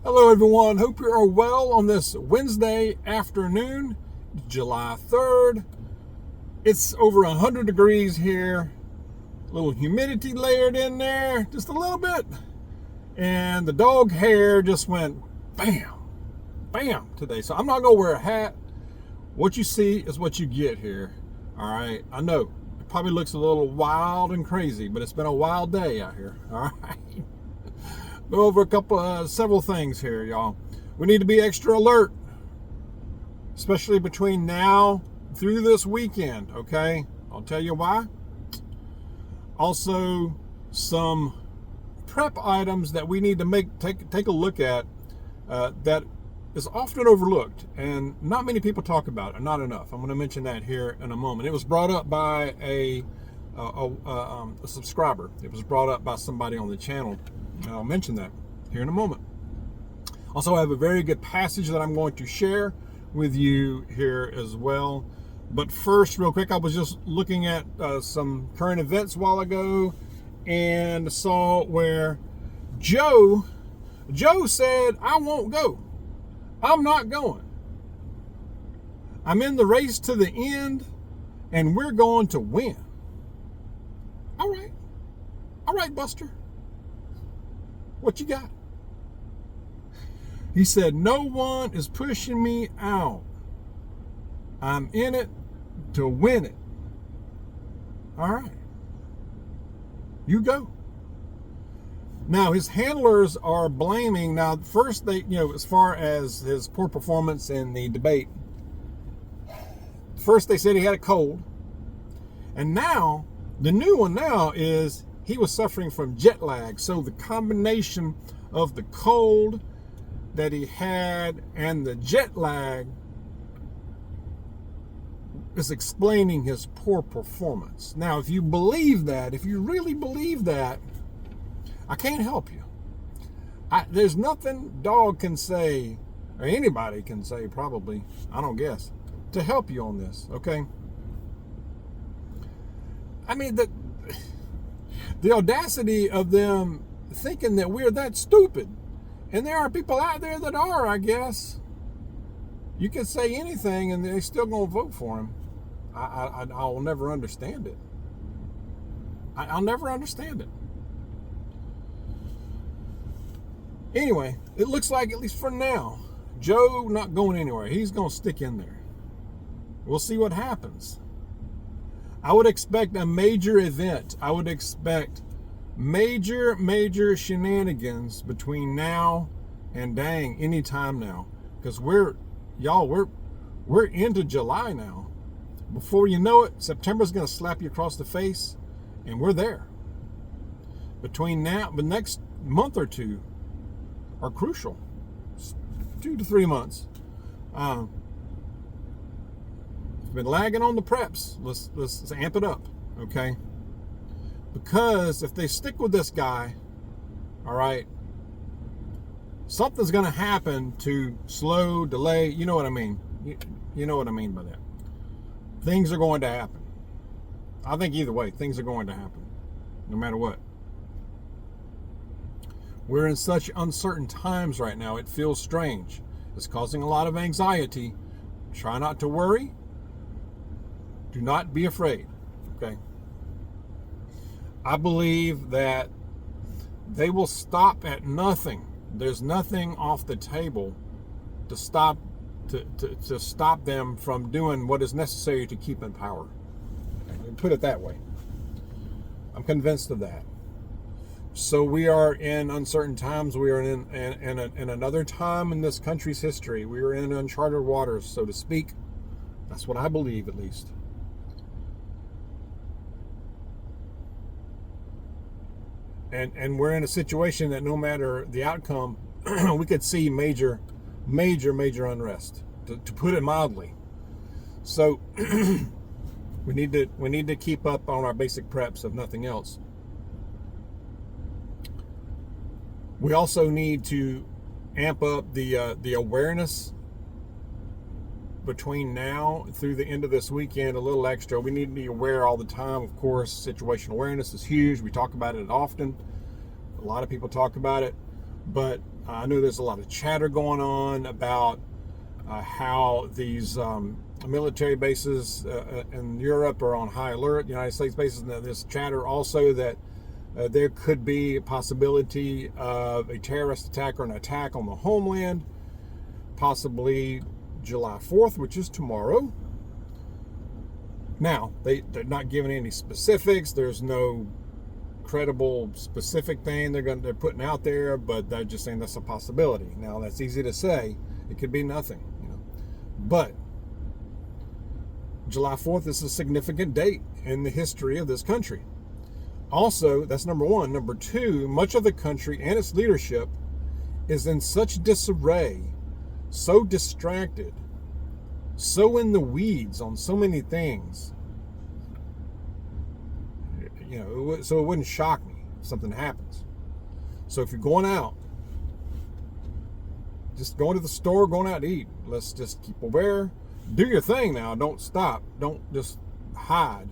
Hello everyone, hope you are well on this Wednesday afternoon, July 3rd. It's over 100 degrees here, a little humidity layered in there, just a little bit. And the dog hair just went bam, bam today. So I'm not gonna wear a hat. What you see is what you get here, all right? I know, it probably looks a little wild and crazy, but it's been a wild day out here, all right? Go over several things here, y'all. We need to be extra alert, especially between now through this weekend, okay? I'll tell you why. Also, some prep items that we need to take a look at that is often overlooked, and not many people talk about it, not enough. I'm going to mention that here in a moment. It was brought up by a subscriber. It was brought up by somebody on the channel. I'll mention that here in a moment. Also, I have a very good passage that I'm going to share with you here as well. But first, real quick, I was just looking at some current events a while ago and saw where Joe said, I won't go. I'm not going. I'm in the race to the end and we're going to win. All right, Buster. What you got? He said, no one is pushing me out. I'm in it to win it. All right. You go. Now, his handlers are blaming. Now, first, as far as his poor performance in the debate, first they said he had a cold. And now, the new one now is he was suffering from jet lag. So the combination of the cold that he had and the jet lag is explaining his poor performance. Now, if you believe that, if you really believe that, I can't help you. There's nothing Dawg can say, or anybody can say probably, I don't guess, to help you on this, okay? I mean, the audacity of them thinking that we're that stupid. And there are people out there that are, I guess. You can say anything and they're still going to vote for him. I'll never understand it. I'll never understand it. Anyway, it looks like, at least for now, Joe not going anywhere. He's going to stick in there. We'll see what happens. I would expect a major event. I would expect major shenanigans between now and dang anytime now, because we're into July now. Before you know it, September's going to slap you across the face, and we're there. Between now, the next month or two are crucial. 2 to 3 months. Been lagging on the preps. Let's amp it up, okay? Because if they stick with this guy, all right, something's going to happen to slow, delay. You know what I mean? You know what I mean by that. Things are going to happen. I think either way, things are going to happen, no matter what. We're in such uncertain times right now. It feels strange. It's causing a lot of anxiety. Try not to worry. Do not be afraid, okay? I believe that they will stop at nothing. There's nothing off the table to stop them from doing what is necessary to keep in power. Put it that way. I'm convinced of that. So we are in uncertain times. We are in another time in this country's history. We are in uncharted waters, so to speak. That's what I believe, at least. And we're in a situation that no matter the outcome, we could see major unrest, to put it mildly. So we need to keep up on our basic preps, if nothing else. We also need to amp up the awareness between now through the end of this weekend a little extra. We need to be aware all the time. Of course, situational awareness is huge. We talk about it often. A lot of people talk about it. But I know there's a lot of chatter going on about how these military bases in Europe are on high alert, United States bases, and there's chatter also that there could be a possibility of a terrorist attack or an attack on the homeland, possibly July 4th, which is tomorrow. Now, they're not giving any specifics. There's no credible specific thing they're putting out there, but they're just saying that's a possibility. Now, that's easy to say. It could be nothing, But July 4th is a significant date in the history of this country. Also, that's number one. Number two, much of the country and its leadership is in such disarray, so distracted, so in the weeds on so many things. So it wouldn't shock me if something happens. So if you're going out, just going to the store, going out to eat, let's just keep aware. Do your thing now. Don't stop. Don't just hide.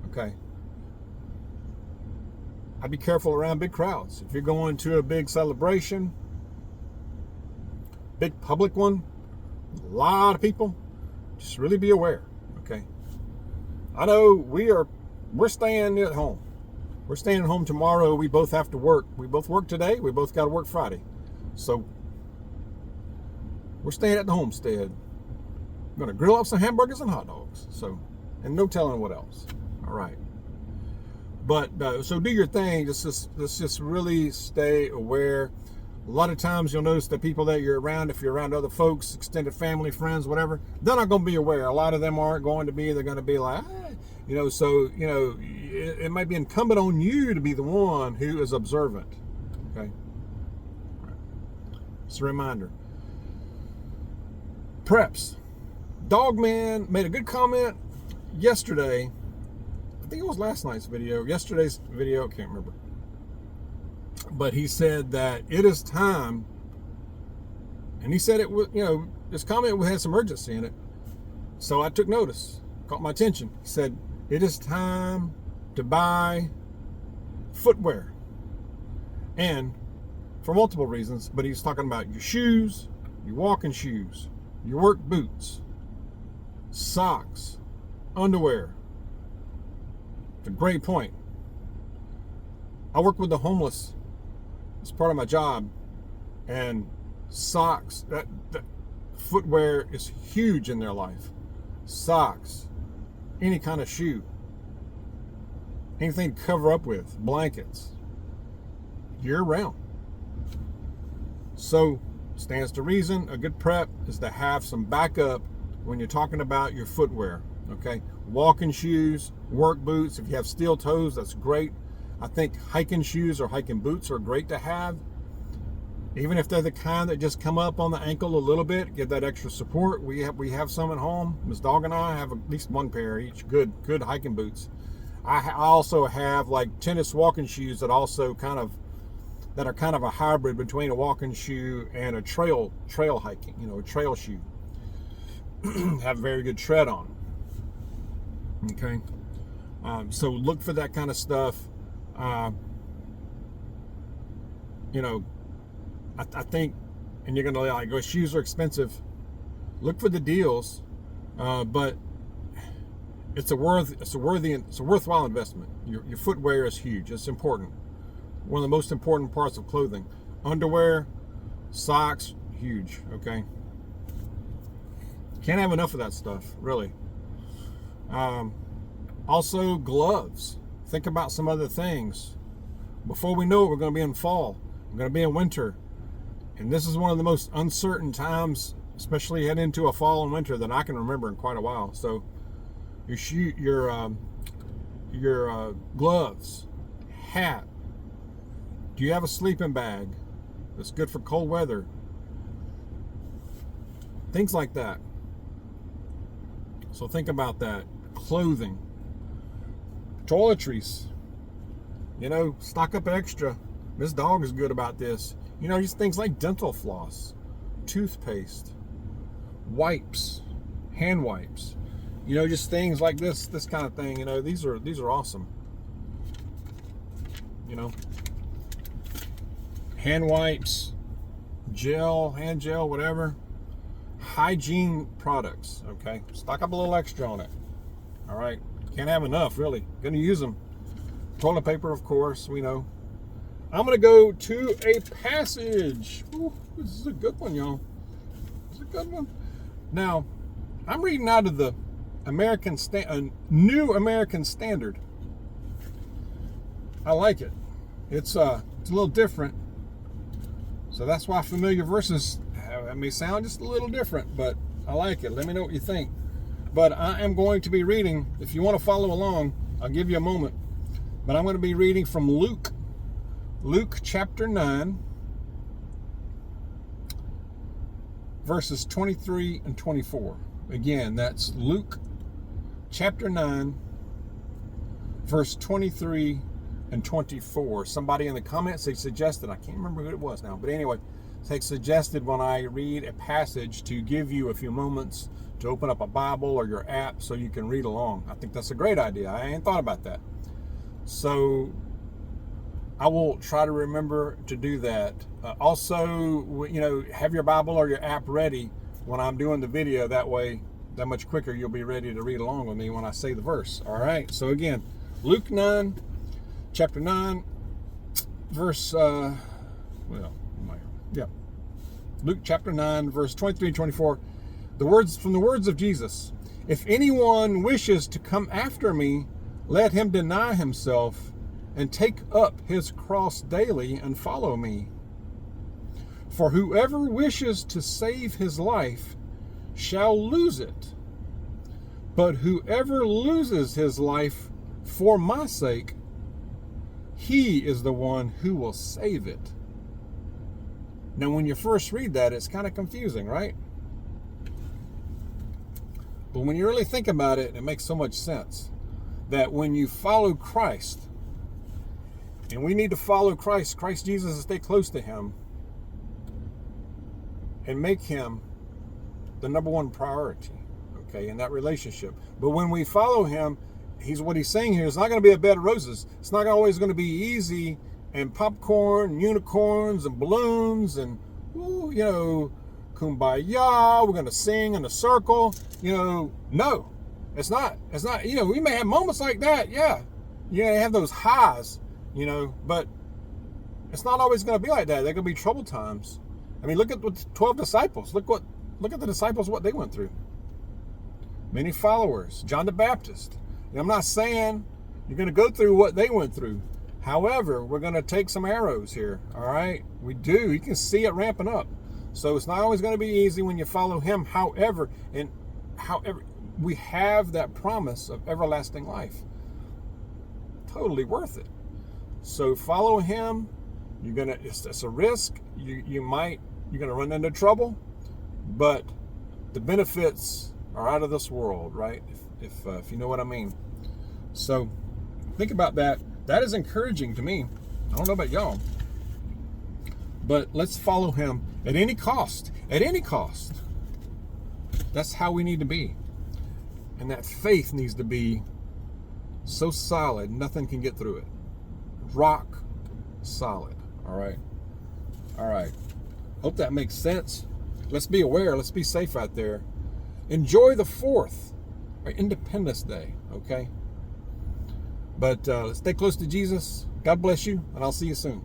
Okay. I'd be careful around big crowds. If you're going to a big celebration, big public one, a lot of people, just really be aware. Okay. I know we're staying at home. We're staying at home tomorrow. We both have to work. We both work today. We both got to work Friday. So we're staying at the homestead. I'm going to grill up some hamburgers and hot dogs. And no telling what else. All right. But so do your thing. Let's just really stay aware. A lot of times you'll notice the people that you're around, if you're around other folks, extended family, friends, whatever, they're not going to be aware. A lot of them aren't going to be. They're going to be like, it might be incumbent on you to be the one who is observant. Okay. All right. It's a reminder. Preps. Dawg Man made a good comment yesterday. I think it was last night's video, yesterday's video, I can't remember. But he said that it is time, and he said it was, this comment had some urgency in it. So I took notice, caught my attention. He said, it is time to buy footwear. And for multiple reasons, but he's talking about your shoes, your walking shoes, your work boots, socks, underwear. It's a great point. I work with the homeless. It's part of my job. And socks, that footwear is huge in their life. Socks, any kind of shoe, anything to cover up with, blankets, year round. So, stands to reason, a good prep is to have some backup when you're talking about your footwear. Okay, walking shoes, work boots. If you have steel toes, that's great. I think hiking shoes or hiking boots are great to have. Even if they're the kind that just come up on the ankle a little bit, give that extra support. We have some at home. Ms. Dawg and I have at least one pair each. Good hiking boots. I also have like tennis walking shoes that also that are kind of a hybrid between a walking shoe and a trail hiking. A trail shoe. Have very good tread on them. Okay, so look for that kind of stuff. I think, and you're gonna like, go, shoes are expensive. Look for the deals, but it's a worthwhile investment. Your footwear is huge. It's important. One of the most important parts of clothing. Underwear, socks, huge. Okay, can't have enough of that stuff, really. Also gloves. Think about some other things. Before we know it, we're going to be in fall. We're going to be in winter. And this is one of the most uncertain times, especially heading into a fall and winter, that I can remember in quite a while. So your gloves, hat. Do you have a sleeping bag that's good for cold weather? Things like that. So think about that. Clothing, toiletries, stock up extra. Ms. Dawg is good about this. Just things like dental floss, toothpaste, wipes, hand wipes, just things like this kind of thing. These are awesome. Hand wipes, gel, hand gel, whatever. Hygiene products, okay? Stock up a little extra on it. All right? Can't have enough, really. Gonna use them. Toilet paper, of course, we know. I'm gonna go to a passage. Ooh, this is a good one, y'all. This is a good one. Now, I'm reading out of the New American Standard. I like it. It's a little different. So that's why familiar verses may sound just a little different, but I like it. Let me know what you think. But I am going to be reading, if you want to follow along, I'll give you a moment. But I'm going to be reading from Luke chapter 9, verses 23 and 24. Again, that's Luke chapter 9, verse 23 and 24. Somebody in the comments, they suggested, I can't remember who it was now, but anyway, they suggested when I read a passage to give you a few moments to open up a Bible or your app so you can read along. I think that's a great idea. I ain't thought about that. So I will try to remember to do that. Also, have your Bible or your app ready when I'm doing the video. That way, that much quicker you'll be ready to read along with me when I say the verse. All right. So again, Luke 9, chapter 9, verse, Luke chapter 9, verse 23 and 24. The words of Jesus. If anyone wishes to come after me, let him deny himself and take up his cross daily and follow me. For whoever wishes to save his life shall lose it. But whoever loses his life for my sake, he is the one who will save it. Now, when you first read that, it's kind of confusing, right? But when you really think about it, it makes so much sense that when you follow Christ, and we need to follow Christ Jesus, and stay close to him and make him the number one priority, okay, in that relationship. But when we follow him, what he's saying here is not going to be a bed of roses. It's not always going to be easy and popcorn and unicorns and balloons and, kumbaya, we're going to sing in a circle. No, it's not. We may have moments like that, yeah. You have those highs, but it's not always going to be like that. They're going to be troubled times. I mean, look at the 12 disciples. Look at the disciples, what they went through. Many followers. John the Baptist. I'm not saying you're going to go through what they went through. However, we're going to take some arrows here, all right? We do. You can see it ramping up. So it's not always going to be easy when you follow him. However, we have that promise of everlasting life. Totally worth it. So follow him. It's a risk. You're going to run into trouble, but the benefits are out of this world, right? If you know what I mean. So think about that. That is encouraging to me. I don't know about y'all, but let's follow him at any cost. At any cost. That's how we need to be. And that faith needs to be so solid, nothing can get through it. Rock solid. All right. Hope that makes sense. Let's be aware. Let's be safe out there. Enjoy the 4th, or Independence Day, okay? But let's stay close to Jesus. God bless you, and I'll see you soon.